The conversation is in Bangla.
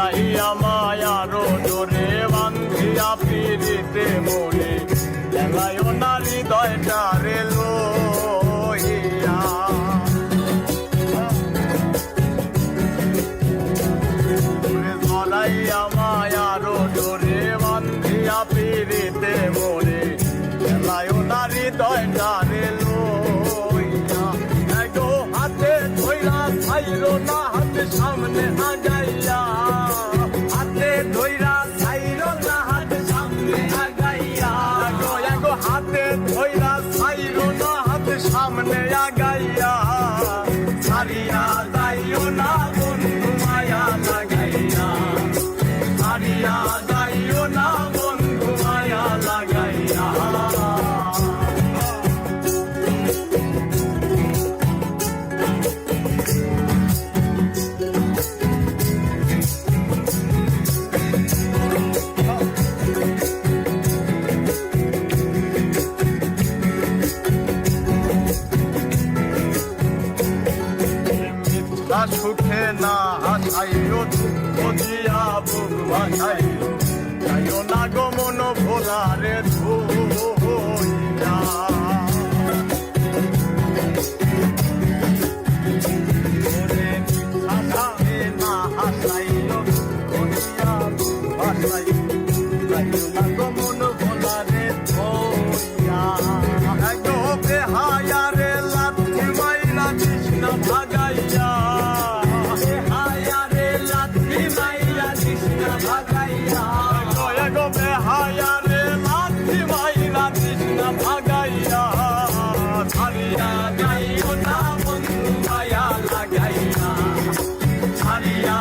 জড়াইয়া মায়ারো জোরে বান্ধিয়া পিরিতে মনে লেলায় না হৃদয়টা রে লইয়া জড়াইয়া মায়ারো জোরে বান্ধিয়া পিরিতে মনে লেলায় না হৃদয়টা রে লইয়া এগো হাতে ধইরা ছাইরো না হাতে সামনে আগাইয়া হাতে ধইরা ছাইরো না হাতে সামনে আগাইয়া এগো হাতে ধইরা ছাইরো না হাতে সামনে আগাইয়া ছাড়িয়া যাইও না বন্ধু মায়া লাগাইয়া ছাড়িয়া যাইও না বন্ধু মায়া লাগাইয়া সুখে না হাসাইও দিয়া বুক ভাসাইও যাইও না গো মন ভোলারে ধুইয়া না হাসাইও দিয়া বুক ভাসাইও যাইও না গো মন ভোলারে ধুইয়া গো বেহায়া রে লাথি মাইরা কৃষ্ণ ভাগাইয়া ছাড়িয়া যাইও না বন্ধু মায়া লাগাইয়া ছাড়িয়া